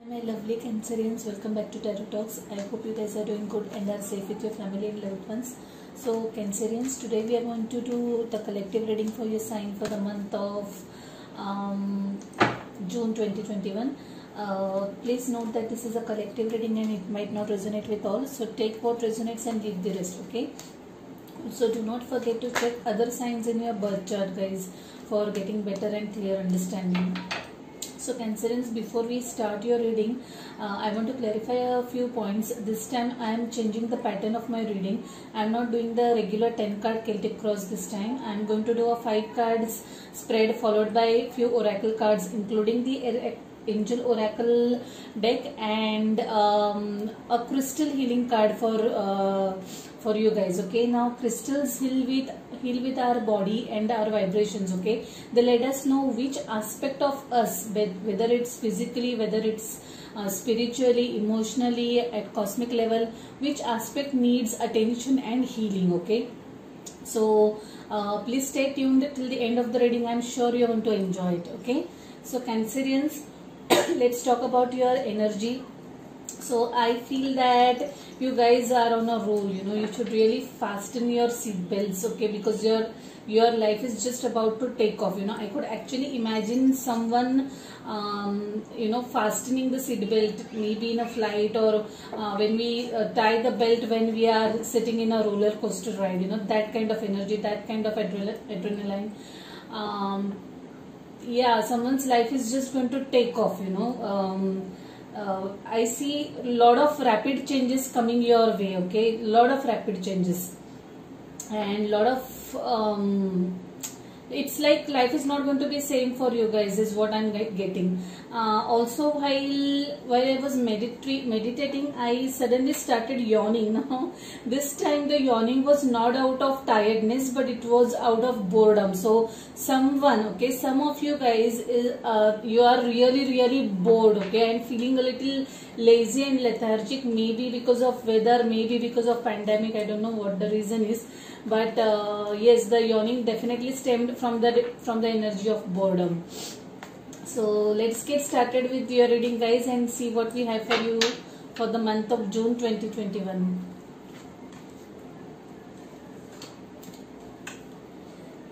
My lovely Cancerians, welcome back to Tarot Talks. I hope you guys are doing good and are safe with your family and loved ones. So Cancerians, today we are going to do the collective reading for your sign for the month of June 2021. Please note that this is a collective reading and it might not resonate with all. So take what resonates and leave the rest, okay? So do not forget to check other signs in your birth chart, guys, for getting better and clear understanding. So Cancerians, before we start your reading, I want to clarify a few points. This time I am changing the pattern of my reading. I am not doing the regular 10 card Celtic cross this time. I am going to do a 5 cards spread followed by few oracle cards, including the angel oracle deck and a crystal healing card for you guys. Okay, now crystals heal with our body and our vibrations. Okay, they let us know which aspect of us, whether it's physically, whether it's spiritually, emotionally, at cosmic level, which aspect needs attention and healing. Okay, so please stay tuned till the end of the reading. I'm sure you're going to enjoy it. Okay, so Cancerians, let's talk about your energy. So I feel that you guys are on a roll. You know, you should really fasten your seat belts, okay, because your life is just about to take off. You know, I could actually imagine someone fastening the seat belt, maybe in a flight, or when we tie the belt when we are sitting in a roller coaster ride. You know, that kind of energy, that kind of adrenaline. Yeah, someone's life is just going to take off. You know, I see a lot of rapid changes coming your way. Okay, lot of rapid changes and lot of it's like life is not going to be same for you guys, is what I'm getting. Also, while I was meditating, I suddenly started yawning. Now this time the yawning was not out of tiredness, but it was out of boredom. So some of you guys you are really bored, okay, and feeling a little lazy and lethargic, maybe because of weather, maybe because of pandemic. I don't know what the reason is, but yes, the yawning definitely stemmed from the energy of boredom. So let's get started with your reading, guys, and see what we have for you for the month of June 2021.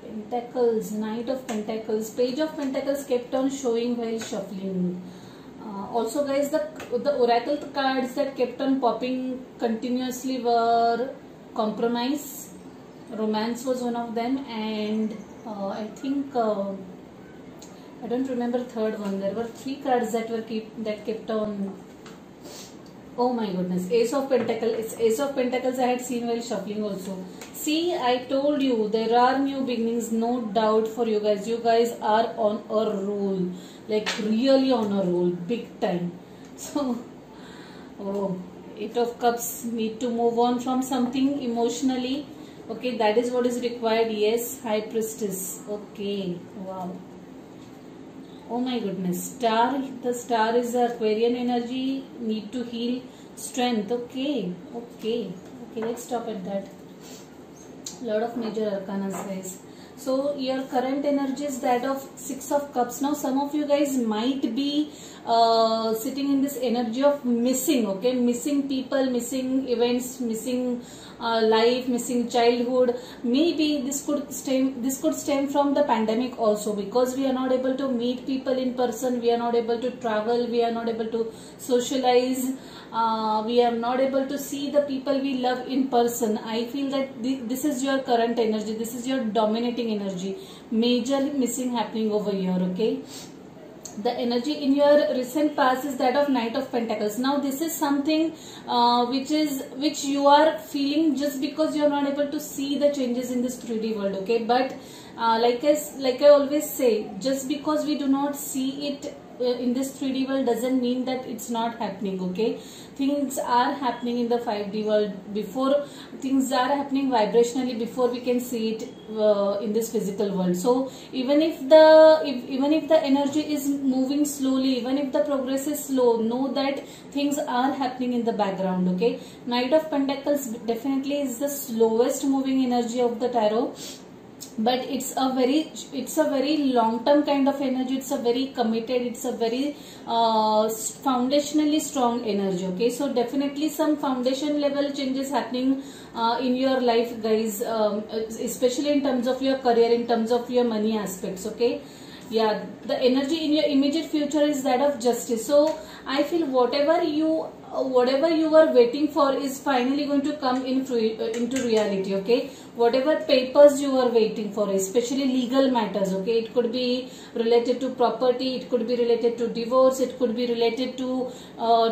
Pentacles, Knight of Pentacles, Page of Pentacles kept on showing while shuffling. Also, guys, the oracle cards that kept on popping continuously were compromise, romance was one of them, and I think I don't remember third one. There were 3 cards that kept on. Oh my goodness, Ace of Pentacles. It's Ace of Pentacles I had seen while shuffling also. See, I told you there are new beginnings, no doubt for you guys. You guys are on a roll, like really on a roll, big time. So, oh, 8 of Cups, need to move on from something emotionally. Okay, that is what is required. Yes, High Priestess. Okay, wow. Oh my goodness, Star. The Star is Aquarian energy. Need to heal, strength. Okay. Let's stop at that. Lot of major arcana, guys. So your current energy is that of 6 of Cups. Now some of you guys might be sitting in this energy of missing. Okay, missing people, missing events, missing life, missing childhood. Maybe this could stem from the pandemic also, because we are not able to meet people in person, we are not able to travel, we are not able to socialize, we are not able to see the people we love in person. I feel that this is your current energy, this is your dominating energy, major missing happening over here. Okay, the energy in your recent past is that of Knight of Pentacles. Now this is something which you are feeling just because you are not able to see the changes in this 3D world. Okay, but like I always say, just because we do not see it in this 3D world doesn't mean that it's not happening. Okay, things are happening in the 5D world before, things are happening vibrationally before we can see it in this physical world. So even if the energy is moving slowly, even if the progress is slow, know that things are happening in the background. Okay, Knight of Pentacles definitely is the slowest moving energy of the tarot. but it's a very long term kind of energy. It's a very committed, it's a very foundationally strong energy. Okay, so definitely some foundation level changes happening in your life, guys, especially in terms of your career, in terms of your money aspects. Okay, yeah, the energy in your immediate future is that of justice. So I feel whatever you were waiting for is finally going to come into reality. Okay, whatever papers you were waiting for, especially legal matters. Okay, it could be related to property, it could be related to divorce, it could be related to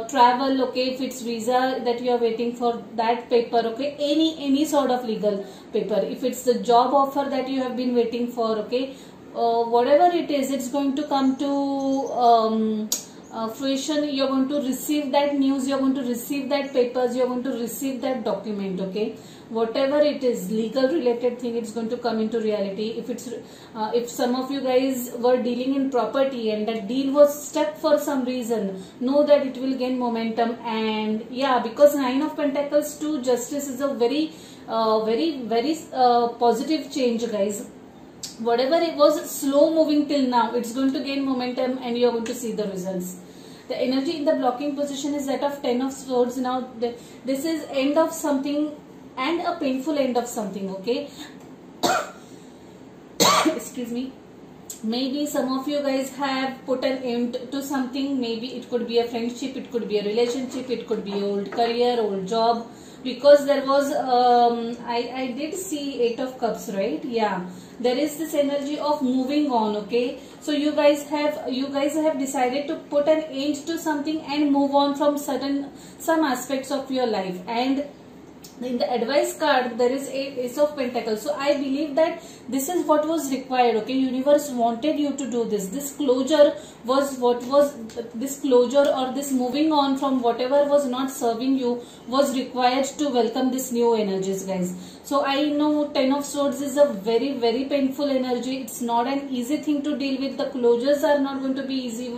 travel. Okay, if it's visa that you are waiting for, that paper. Okay, any sort of legal paper. If it's the job offer that you have been waiting for, okay, whatever it is, it's going to come to fruition. You're going to receive that news, you're going to receive that papers, you're going to receive that document. Okay, whatever it is, legal related thing, it's going to come into reality. If it's if some of you guys were dealing in property and that deal was stuck for some reason, know that it will gain momentum. And yeah, because 9 of Pentacles to Justice is a very positive change, guys. Whatever it was slow moving till now, it's going to gain momentum and you're going to see the results. The energy in the blocking position is that of 10 of Swords. Now this is end of something and a painful end of something. Okay, excuse me. Maybe some of you guys have put an end to something. Maybe it could be a friendship, it could be a relationship, it could be old career, old job, because there was I did see 8 of Cups, right? Yeah, there is this energy of moving on. Okay, so you guys have decided to put an end to something and move on from some aspects of your life. And in the advice card there is Ace of Pentacles. So I believe that this is what was required. Okay, universe wanted you to do this. This closure was this closure or this moving on from whatever was not serving you was required to welcome this new energies, guys. So I know 10 of Swords is a very painful energy. It's not an easy thing to deal with. The closures are not going to be easy,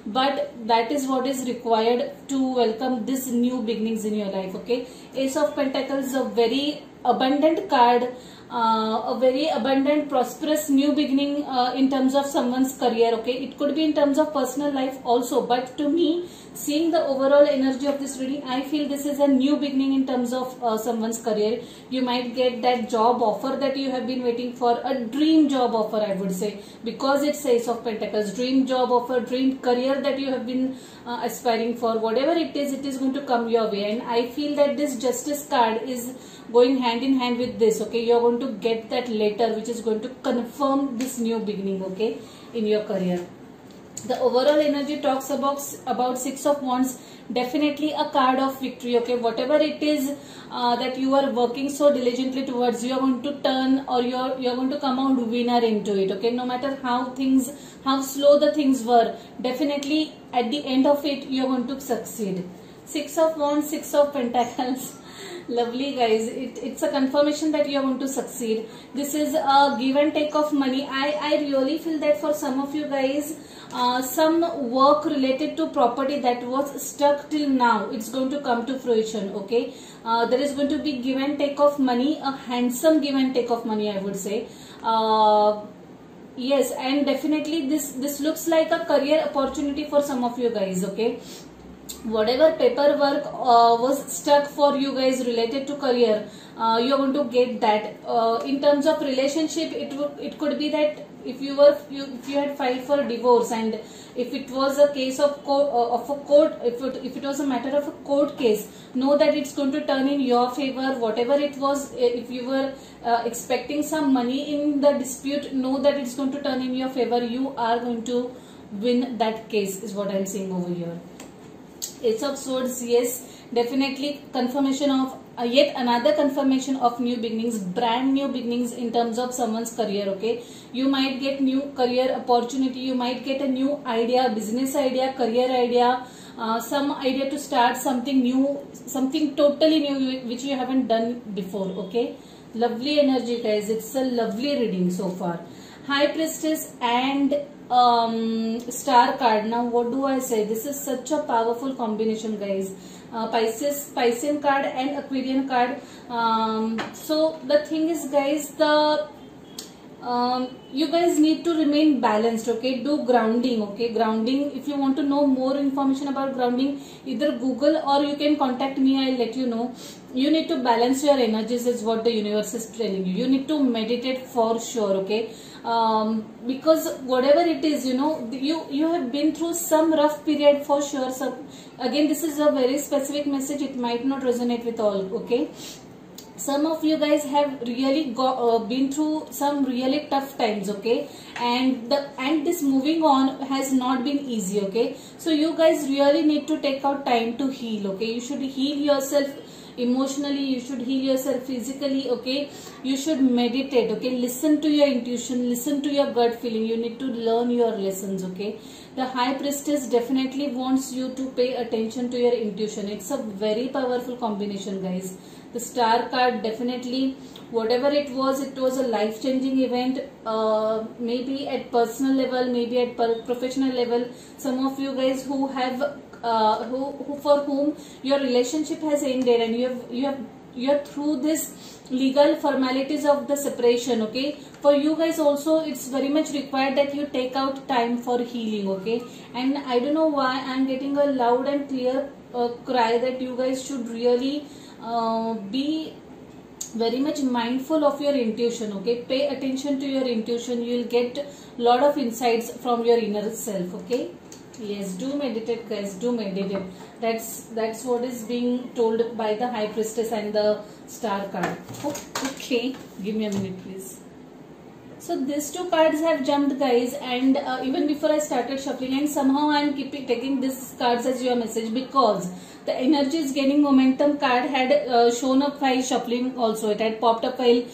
but that is what is required to welcome this new beginnings in your life. Okay, Ace of Pentacles is a very abundant card, a very abundant prosperous new beginning in terms of someone's career. Okay, it could be in terms of personal life also, but to me, seeing the overall energy of this reading, I feel this is a new beginning in terms of someone's career. You might get that job offer that you have been waiting for, a dream job offer, I would say, because it's Ace of Pentacles. Dream job offer, dream career that you have been aspiring for, whatever it is going to come your way. And I feel that this Justice card is going hand in hand with this. Okay, you're going to get that letter which is going to confirm this new beginning, okay, in your career. The overall energy talks about 6 of Wands, definitely a card of victory. Okay, whatever it is that you are working so diligently towards, you are going to turn, or you're going to come out winner into it. Okay, no matter how slow the things were, definitely at the end of it you are going to succeed. 6 of Wands, 6 of Pentacles. Lovely, guys. It's a confirmation that you are going to succeed. This is a give and take of money. I really feel that for some of you guys, some work related to property that was stuck till now, it's going to come to fruition. Okay, there is going to be give and take of money, a handsome give and take of money, I would say. Yes, and definitely this looks like a career opportunity for some of you guys. Okay, whatever paperwork was stuck for you guys related to career, you are going to get that. In terms of relationship, it could be that if you had filed for a divorce, and if it was a case of if it was a matter of a court case, know that it's going to turn in your favor. Whatever it was, if you were expecting some money in the dispute, know that it's going to turn in your favor. You are going to win that case, is what I'm saying over here. Ace of Swords, yes, definitely confirmation of yet another confirmation of new beginnings, brand new beginnings in terms of someone's career. Okay, you might get new career opportunity, you might get a new idea, business idea, career idea, some idea to start something new, something totally new which you haven't done before. Okay, lovely energy, guys. It's a lovely reading so far. High Priestess and Star card. Now what do I say? This is such a powerful combination, guys. Piscean card and Aquarian card. So the thing is, guys, you guys need to remain balanced. Okay, do grounding. Okay, grounding, if you want to know more information about grounding, either Google or you can contact me, I'll let you know. You need to balance your energies is what the universe is telling you. You need to meditate for sure. Okay, because whatever it is, you know, you have been through some rough period for sure. So again, this is a very specific message, it might not resonate with all. Okay, some of you guys have really been through some really tough times. Okay, and this moving on has not been easy. Okay, so you guys really need to take out time to heal. Okay, you should heal yourself emotionally, you should heal yourself physically. Okay, you should meditate. Okay, listen to your intuition, listen to your gut feeling. You need to learn your lessons. Okay, the High Priestess definitely wants you to pay attention to your intuition. It's a very powerful combination, guys. The Star card, definitely whatever it was a life-changing event, maybe at personal level, maybe at professional level. Some of you guys who have who for whom your relationship has ended and you're through this legal formalities of the separation. Okay, for you guys also it's very much required that you take out time for healing. Okay, and I don't know why I'm getting a loud and clear cry that you guys should really be very much mindful of your intuition. Okay, pay attention to your intuition, you will get lot of insights from your inner self. Okay, yes, do meditate, guys, do meditate. That's what is being told by the High Priestess and the Star card. Okay, give me a minute, please. So these two cards have jumped, guys, and even before I started shuffling, and somehow I am taking these cards as your message because the energy is gaining momentum card had shown up while shuffling also. It had popped up while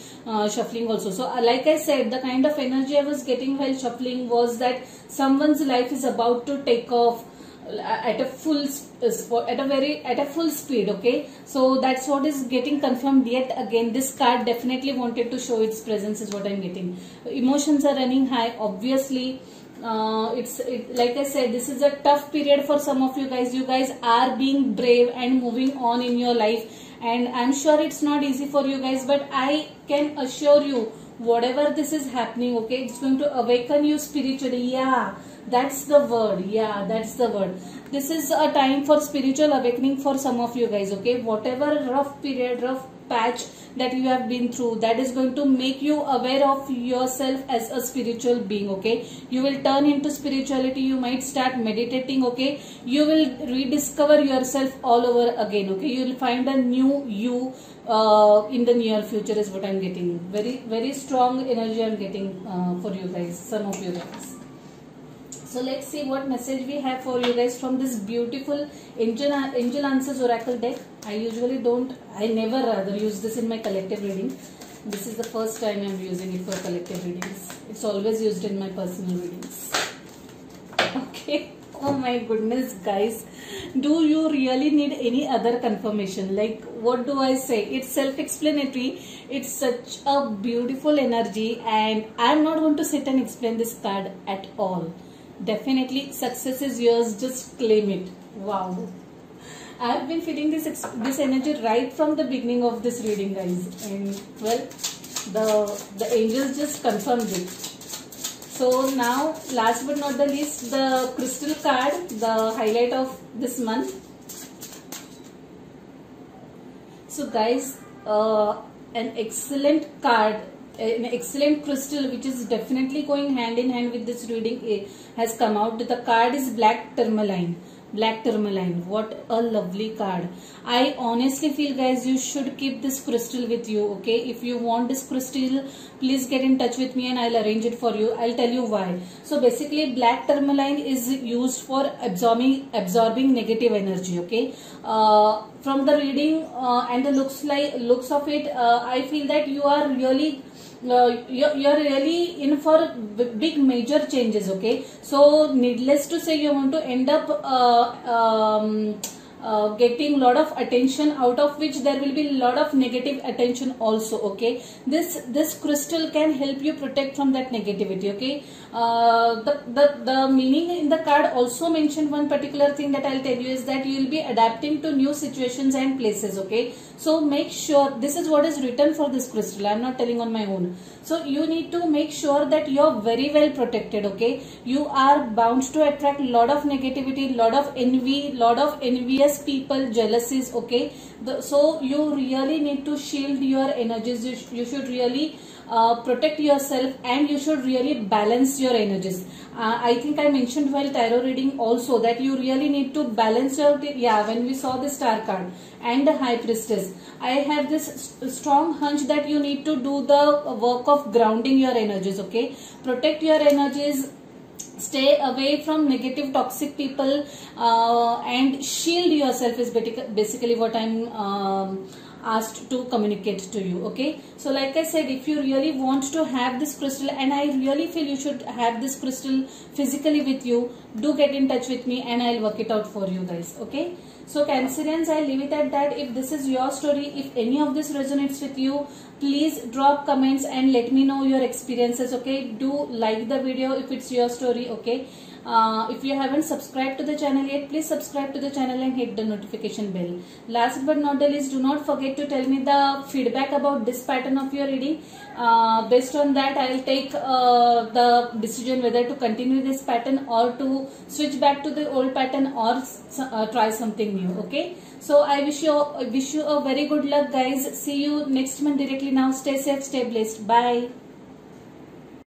shuffling also. So like I said, the kind of energy I was getting while shuffling was that someone's life is about to take off at a full speed. Okay, so that's what is getting confirmed yet again. This card definitely wanted to show its presence is what I'm getting. Emotions are running high, obviously. Like I said, this is a tough period for some of you guys. You guys are being brave and moving on in your life, and I'm sure it's not easy for you guys, but I can assure you, whatever this is happening, okay, it's going to awaken you spiritually. Yeah, that's the word. Yeah, that's the word. This is a time for spiritual awakening for some of you guys. Okay, whatever rough period, rough patch that you have been through, that is going to make you aware of yourself as a spiritual being. Okay, you will turn into spirituality, you might start meditating. Okay, you will rediscover yourself all over again. Okay, you will find a new you in the near future is what I'm getting. Very, very strong energy I'm getting for you guys, some of you guys. So let's see what message we have for you guys from this beautiful Angel Answers Oracle deck. I never rather use this in my collective reading. This is the first time I'm using it for collective readings. It's always used in my personal readings. Okay. Oh my goodness, guys. Do you really need any other confirmation? Like, what do I say? It's self-explanatory. It's such a beautiful energy, and I'm not going to sit and explain this card at all. Definitely success is yours, just claim it. Wow, I have been feeling this energy right from the beginning of this reading, guys, and well, the angels just confirmed it. So now, last but not the least, the crystal card, the highlight of this month. So guys, an excellent card, an excellent crystal which is definitely going hand in hand with this reading has come out. The card is black tourmaline. Black tourmaline. What a lovely card. I honestly feel, guys, you should keep this crystal with you. Okay, if you want this crystal, please get in touch with me and I'll arrange it for you. I'll tell you why. So basically, black tourmaline is used for absorbing negative energy. Okay, from the reading and the looks of it, I feel that you are really you're really in for big major changes. Okay, so needless to say, you want to end up getting lot of attention, out of which there will be lot of negative attention also. Okay, this crystal can help you protect from that negativity. Okay, the meaning in the card also mentioned one particular thing that I'll tell you is that you will be adapting to new situations and places. Okay, so make sure, this is what is written for this crystal, I'm not telling on my own. So you need to make sure that you're very well protected. Okay, you are bound to attract lot of negativity, lot of envy, lot of envious people, jealousies. Okay, so you really need to shield your energies. You should really protect yourself, and you should really balance your energies. I think I mentioned while tarot reading also that you really need to balance your, when we saw the star card and the high priestess, I have this strong hunch that you need to do the work of grounding your energies. Okay, protect your energies, stay away from negative toxic people, and shield yourself is basically what I'm asked to communicate to you. Okay, so like I said, if you really want to have this crystal, and I really feel you should have this crystal physically with you, do get in touch with me and I'll work it out for you guys. Okay, so Cancerians, I'll leave it at that. If this is your story, if any of this resonates with you, please drop comments and let me know your experiences. Okay, do like the video if it's your story. Okay, if you haven't subscribed to the channel yet, please subscribe to the channel and hit the notification bell. Last but not the least, do not forget to tell me the feedback about this pattern of your reading. Based on that, I will take the decision whether to continue this pattern or to switch back to the old pattern or try something new. Okay, so I wish you a very good luck, guys. See you next month directly. Now stay safe, stay blessed. Bye.